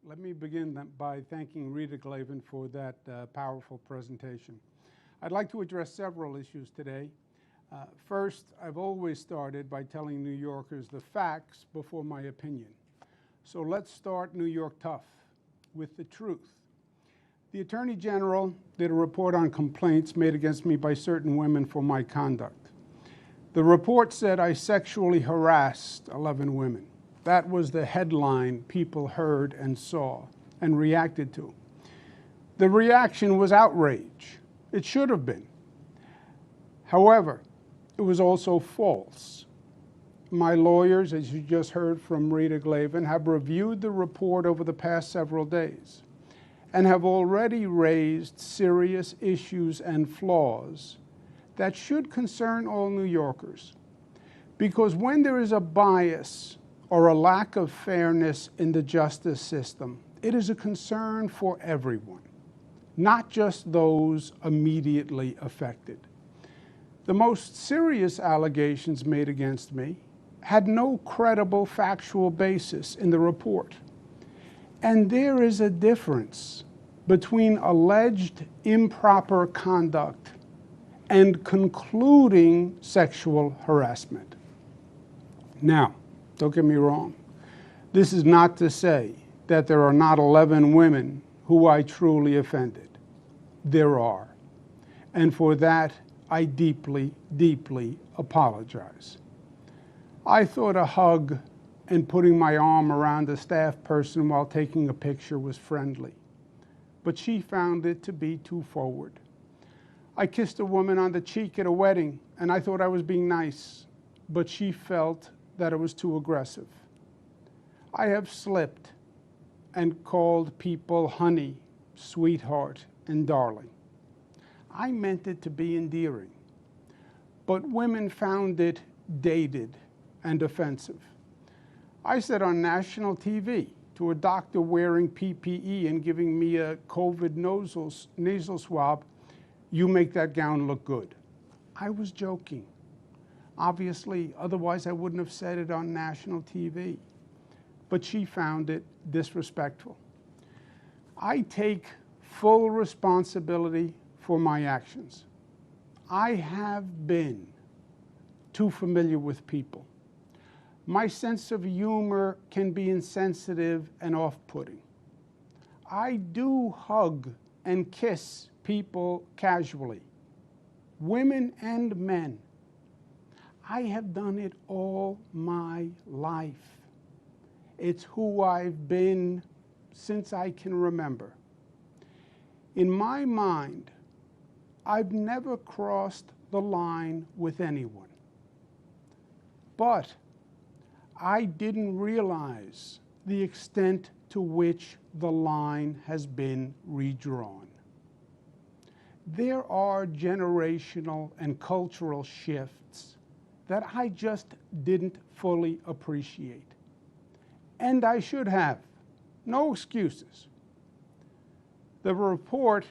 Let me begin by thanking Rita Glavin for that powerful presentation. I'd like to address several issues today. First, I've always started by telling New Yorkers the facts before my opinion. So let's start New York tough with the truth. The Attorney General did a report on complaints made against me by certain women for my conduct. The report said I sexually harassed 11 women. That was the headline people heard and saw and reacted to. The reaction was outrage. It should have been. However, it was also false. My lawyers, as you just heard from Rita Glavin, have reviewed the report over the past several days and have already raised serious issues and flaws that should concern all New Yorkers. Because when there is a bias or a lack of fairness in the justice system, it is a concern for everyone, not just those immediately affected. The most serious allegations made against me had no credible factual basis in the report. And there is a difference between alleged improper conduct and concluding sexual harassment. Now, don't get me wrong. This is not to say that there are not 11 women who I truly offended. There are. And for that, I deeply, deeply apologize. I thought a hug and putting my arm around a staff person while taking a picture was friendly, but she found it to be too forward. I kissed a woman on the cheek at a wedding, and I thought I was being nice, but she felt that it was too aggressive. I have slipped and called people honey, sweetheart, and darling. I meant it to be endearing, but women found it dated and offensive. I said on national TV to a doctor wearing PPE and giving me a COVID nasal swab, "You make that gown look good." I was joking. Obviously, otherwise I wouldn't have said it on national TV. But she found it disrespectful. I take full responsibility for my actions. I have been too familiar with people. My sense of humor can be insensitive and off-putting. I do hug and kiss people casually, women and men. I have done it all my life. It's who I've been since I can remember. In my mind, I've never crossed the line with anyone. But I didn't realize the extent to which the line has been redrawn. There are generational and cultural shifts that I just didn't fully appreciate. And I should have. No excuses. The report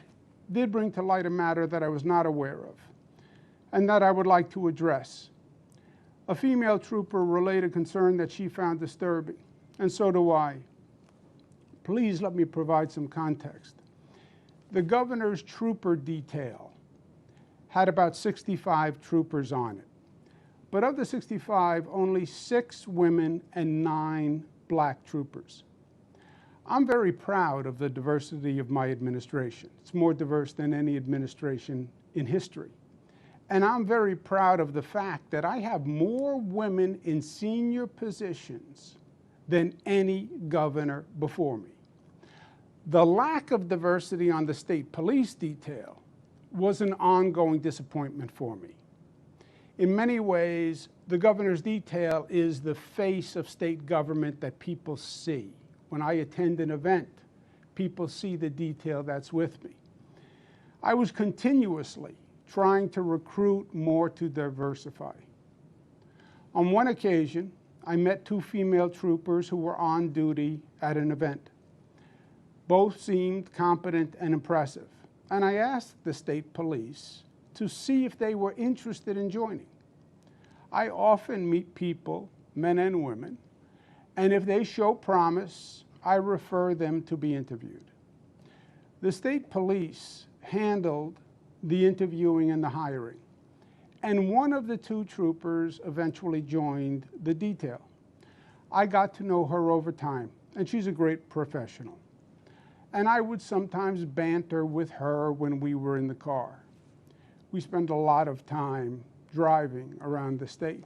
did bring to light a matter that I was not aware of and that I would like to address. A female trooper relayed a concern that she found disturbing, and so do I. Please let me provide some context. The governor's trooper detail had about 65 troopers on it. But of the 65, only 6 women and 9 black troopers. I'm very proud of the diversity of my administration. It's more diverse than any administration in history. And I'm very proud of the fact that I have more women in senior positions than any governor before me. The lack of diversity on the state police detail was an ongoing disappointment for me. In many ways, the governor's detail is the face of state government that people see. When I attend an event, people see the detail that's with me. I was continuously trying to recruit more to diversify. On one occasion, I met 2 female troopers who were on duty at an event. Both seemed competent and impressive, and I asked the state police to see if they were interested in joining. I often meet people, men and women, and if they show promise, I refer them to be interviewed. The state police handled the interviewing and the hiring, and one of the two troopers eventually joined the detail. I got to know her over time, and she's a great professional. And I would sometimes banter with her when we were in the car. We spent a lot of time driving around the state.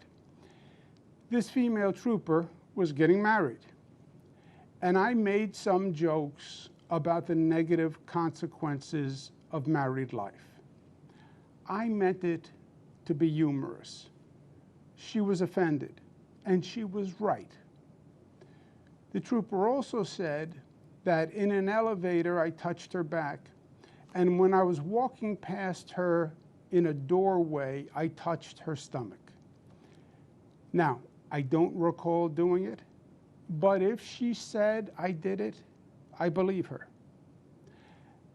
This female trooper was getting married, and I made some jokes about the negative consequences of married life. I meant it to be humorous. She was offended, and she was right. The trooper also said that in an elevator I touched her back, and when I was walking past her in a doorway, I touched her stomach. Now, I don't recall doing it, but if she said I did it, I believe her.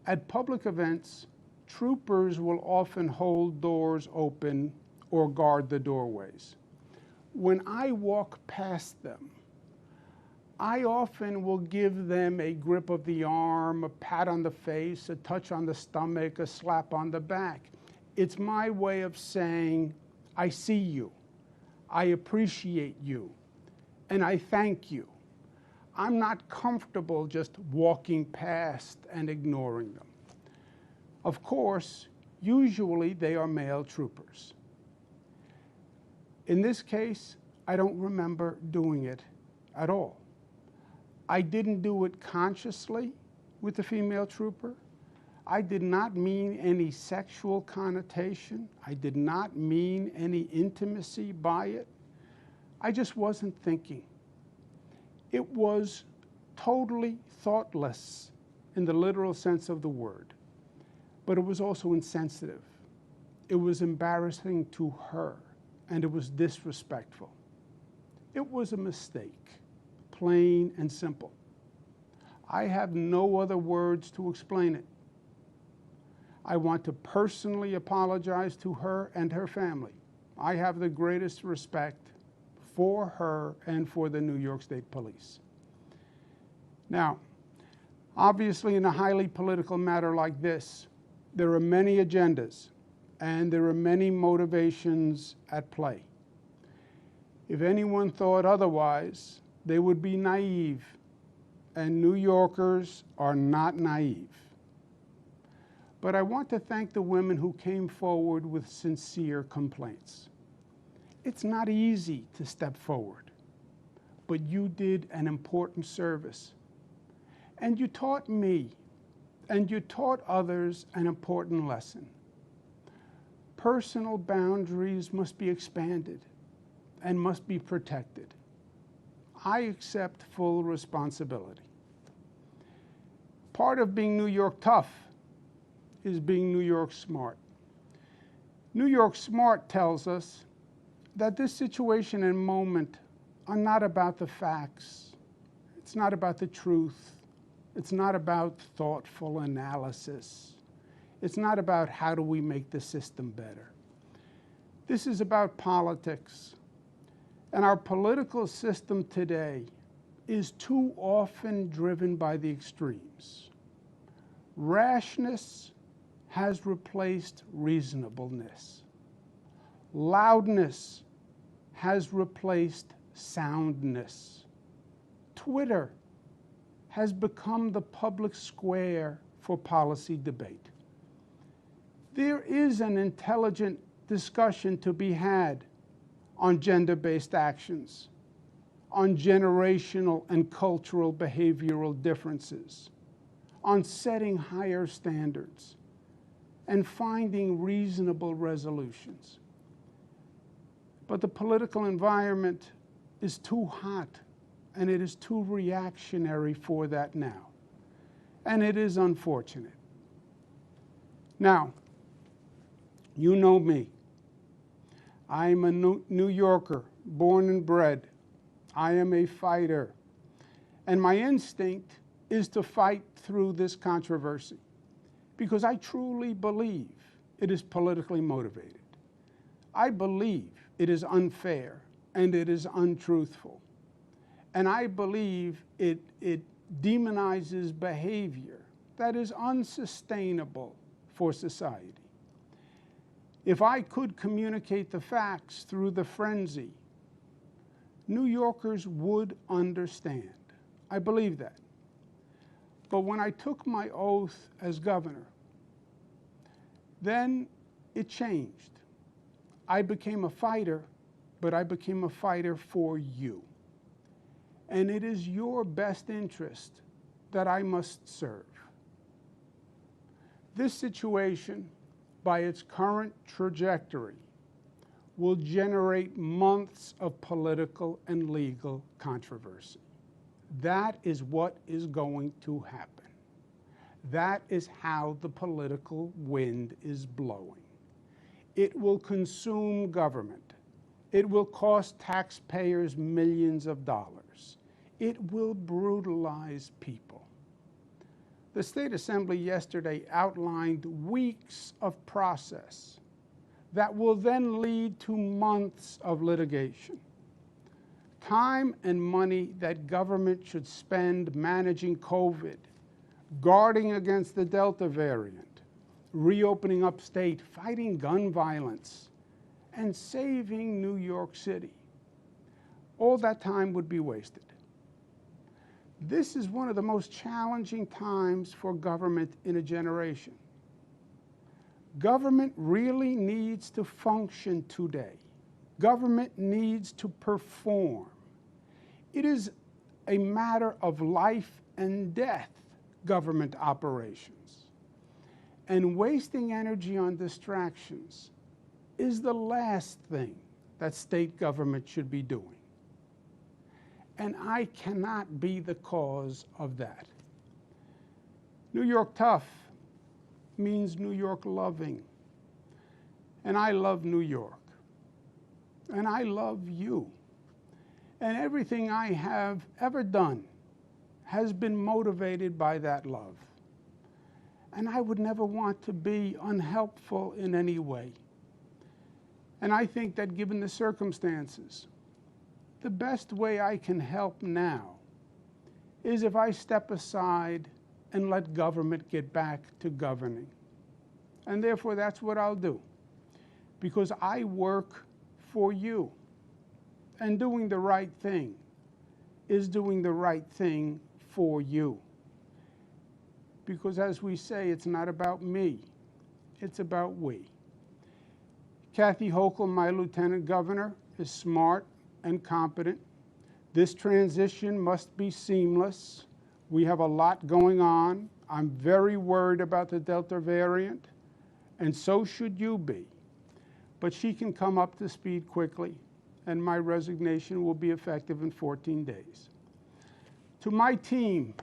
At public events, troopers will often hold doors open or guard the doorways. When I walk past them, I often will give them a grip of the arm, a pat on the face, a touch on the stomach, a slap on the back. It's my way of saying, I see you, I appreciate you, and I thank you. I'm not comfortable just walking past and ignoring them. Of course, usually they are male troopers. In this case, I don't remember doing it at all. I didn't do it consciously with the female trooper. I did not mean any sexual connotation. I did not mean any intimacy by it. I just wasn't thinking. It was totally thoughtless in the literal sense of the word, but it was also insensitive. It was embarrassing to her, and it was disrespectful. It was a mistake. Plain and simple. I have no other words to explain it. I want to personally apologize to her and her family. I have the greatest respect for her and for the New York State Police. Now, obviously in a highly political matter like this, there are many agendas and there are many motivations at play. If anyone thought otherwise, they would be naive, and New Yorkers are not naive. But I want to thank the women who came forward with sincere complaints. It's not easy to step forward, but you did an important service. And you taught me, and you taught others an important lesson. Personal boundaries must be expanded and must be protected. I accept full responsibility. Part of being New York tough is being New York smart. New York smart tells us that this situation and moment are not about the facts. It's not about the truth. It's not about thoughtful analysis. It's not about how do we make the system better. This is about politics. And our political system today is too often driven by the extremes. Rashness has replaced reasonableness. Loudness has replaced soundness. Twitter has become the public square for policy debate. There is an intelligent discussion to be had on gender-based actions, on generational and cultural behavioral differences, on setting higher standards, and finding reasonable resolutions. But the political environment is too hot, and it is too reactionary for that now. And it is unfortunate. Now, you know me. I'm a New Yorker, born and bred. I am a fighter. And my instinct is to fight through this controversy because I truly believe it is politically motivated. I believe it is unfair and it is untruthful. And I believe it demonizes behavior that is unsustainable for society. If I could communicate the facts through the frenzy, New Yorkers would understand. I believe that. But when I took my oath as governor, then it changed. I became a fighter, but I became a fighter for you. And it is your best interest that I must serve. This situation, by its current trajectory, will generate months of political and legal controversy. That is what is going to happen. That is how the political wind is blowing. It will consume government. It will cost taxpayers millions of dollars. It will brutalize people. The State Assembly yesterday outlined weeks of process that will then lead to months of litigation. Time and money that government should spend managing COVID, guarding against the Delta variant, reopening upstate, fighting gun violence, and saving New York City. All that time would be wasted. This is one of the most challenging times for government in a generation. Government really needs to function today. Government needs to perform. It is a matter of life and death, government operations. And wasting energy on distractions is the last thing that state government should be doing. And I cannot be the cause of that. New York tough means New York loving. And I love New York. And I love you. And everything I have ever done has been motivated by that love. And I would never want to be unhelpful in any way. And I think that given the circumstances, the best way I can help now is if I step aside and let government get back to governing. And therefore, that's what I'll do, because I work for you. And doing the right thing is doing the right thing for you. Because as we say, it's not about me, it's about we. Kathy Hochul, my lieutenant governor, is smart and competent. This transition must be seamless. We have a lot going on. I'm very worried about the Delta variant, and so should you be. But she can come up to speed quickly, and my resignation will be effective in 14 days. To my team,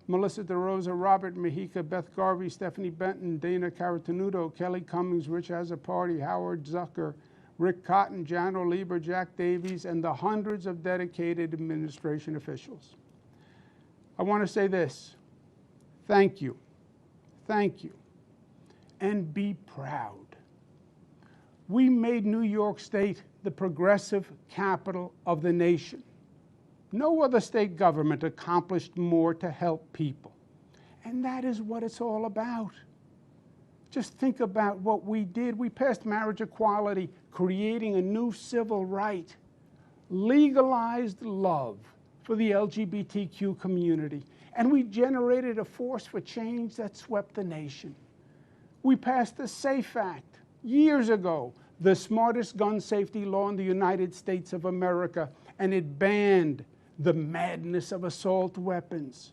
Melissa DeRosa, Robert Mejica, Beth Garvey, Stephanie Benton, Dana Caratanudo, Kelly Cummings, Rich Azzapardi, Howard Zucker, Rick Cotton, Jano Lieber, Jack Davies, and the hundreds of dedicated administration officials. I want to say this: thank you, and be proud. We made New York State the progressive capital of the nation. No other state government accomplished more to help people. And that is what it's all about. Just think about what we did. We passed marriage equality, creating a new civil right, legalized love for the LGBTQ community, and we generated a force for change that swept the nation. We passed the SAFE Act years ago, the smartest gun safety law in the United States of America, and it banned the madness of assault weapons.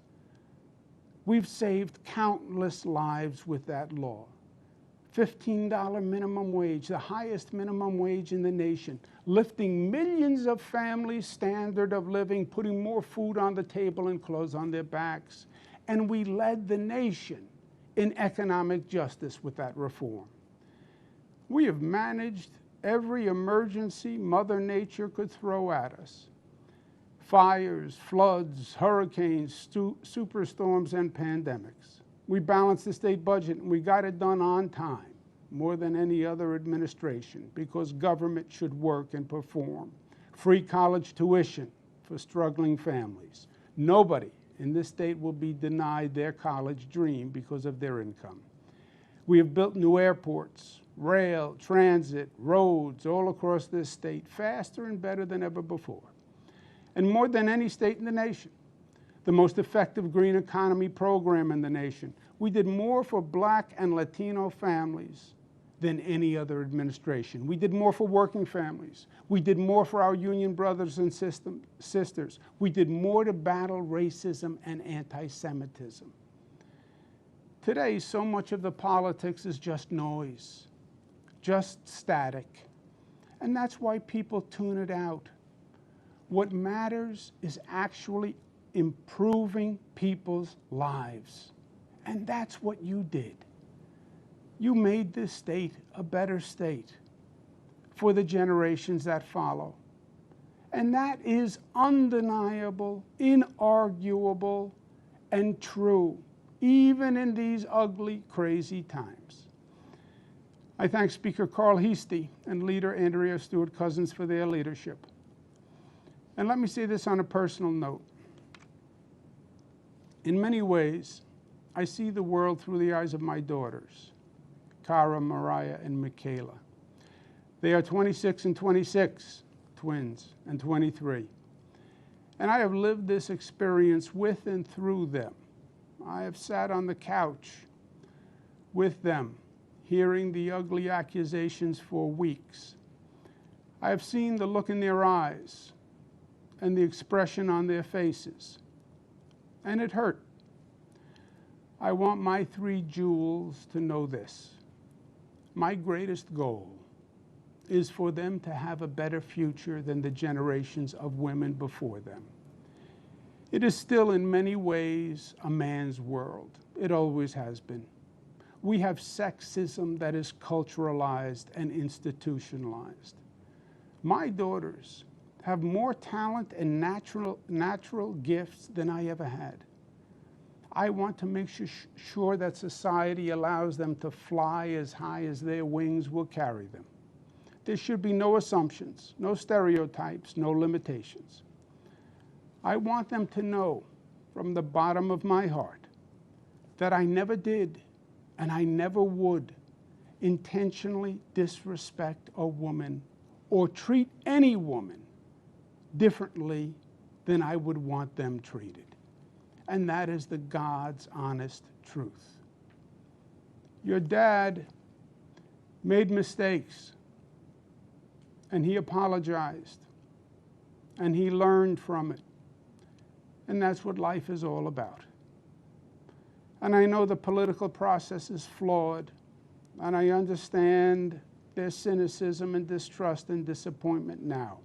We've saved countless lives with that law. $15 minimum wage, the highest minimum wage in the nation, lifting millions of families' standard of living, putting more food on the table and clothes on their backs. And we led the nation in economic justice with that reform. We have managed every emergency Mother Nature could throw at us. Fires, floods, hurricanes, superstorms, and pandemics. We balanced the state budget, and we got it done on time, more than any other administration, because government should work and perform. Free college tuition for struggling families. Nobody in this state will be denied their college dream because of their income. We have built new airports, rail, transit, roads all across this state faster and better than ever before, and more than any state in the nation. The most effective green economy program in the nation. We did more for Black and Latino families than any other administration. We did more for working families. We did more for our union brothers and sisters. We did more to battle racism and anti-Semitism. Today, so much of the politics is just noise, just static. And that's why people tune it out. What matters is actually improving people's lives. And that's what you did. You made this state a better state for the generations that follow. And that is undeniable, inarguable, and true, even in these ugly, crazy times. I thank Speaker Carl Heastie and Leader Andrea Stewart-Cousins for their leadership. And let me say this on a personal note. In many ways, I see the world through the eyes of my daughters, Cara, Mariah, and Michaela. They are 26 and 26, twins, and 23. And I have lived this experience with and through them. I have sat on the couch with them, hearing the ugly accusations for weeks. I have seen the look in their eyes and the expression on their faces, and it hurt. I want my three jewels to know this. My greatest goal is for them to have a better future than the generations of women before them. It is still in many ways a man's world. It always has been. We have sexism that is culturalized and institutionalized. My daughters have more talent and natural gifts than I ever had. I want to make sure that society allows them to fly as high as their wings will carry them. There should be no assumptions, no stereotypes, no limitations. I want them to know from the bottom of my heart that I never did and I never would intentionally disrespect a woman or treat any woman differently than I would want them treated. And that is the God's honest truth. Your dad made mistakes, and he apologized, and he learned from it. And that's what life is all about. And I know the political process is flawed, and I understand their cynicism and distrust and disappointment now.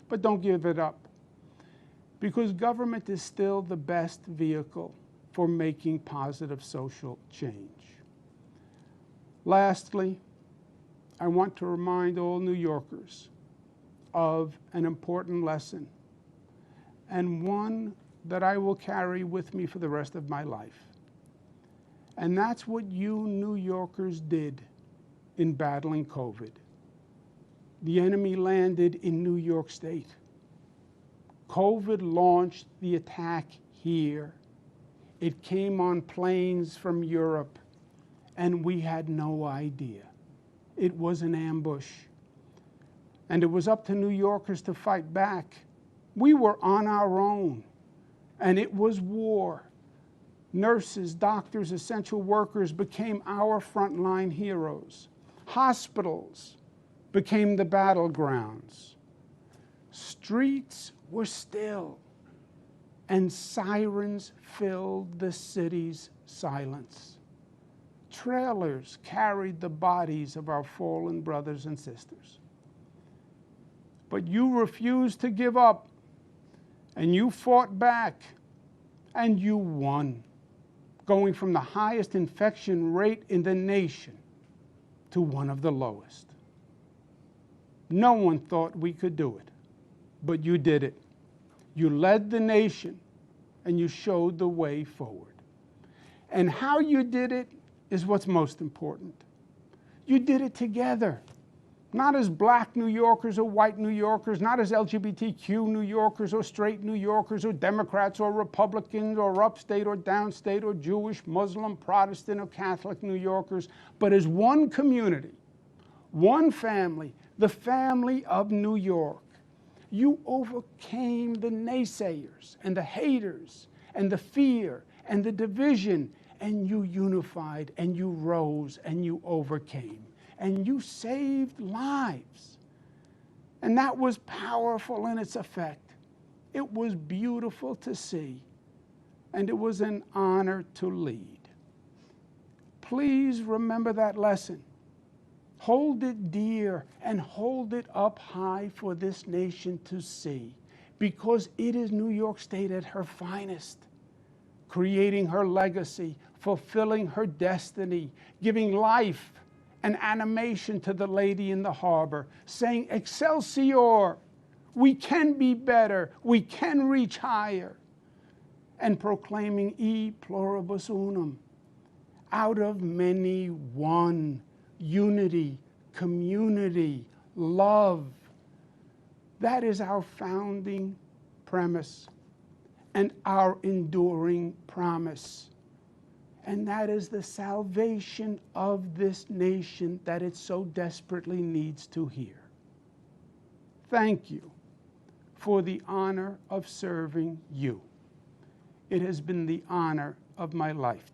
But don't give it up, because government is still the best vehicle for making positive social change. Lastly, I want to remind all New Yorkers of an important lesson, and one that I will carry with me for the rest of my life. And that's what you New Yorkers did in battling COVID. The enemy landed in New York State. COVID launched the attack here. It came on planes from Europe, and we had no idea. It was an ambush. And it was up to New Yorkers to fight back. We were on our own, and it was war. Nurses, doctors, essential workers became our frontline heroes. Hospitals became the battlegrounds. Streets were still, and sirens filled the city's silence. Trailers carried the bodies of our fallen brothers and sisters. But you refused to give up, and you fought back, and you won, going from the highest infection rate in the nation to one of the lowest. No one thought we could do it, but you did it. You led the nation, and you showed the way forward. And how you did it is what's most important. You did it together. Not as black New Yorkers or white New Yorkers, not as LGBTQ New Yorkers or straight New Yorkers or Democrats or Republicans or upstate or downstate or Jewish, Muslim, Protestant or Catholic New Yorkers, but as one community, one family, the family of New York. You overcame the naysayers and the haters and the fear and the division, and you unified and you rose and you overcame. And you saved lives. And that was powerful in its effect. It was beautiful to see. And it was an honor to lead. Please remember that lesson. Hold it dear and hold it up high for this nation to see, because it is New York State at her finest, creating her legacy, fulfilling her destiny, giving life and animation to the lady in the harbor, saying, Excelsior, we can be better, we can reach higher, and proclaiming E pluribus unum, out of many one, unity, community, love. That is our founding premise and our enduring promise. And that is the salvation of this nation that it so desperately needs to hear. Thank you for the honor of serving you. It has been the honor of my lifetime.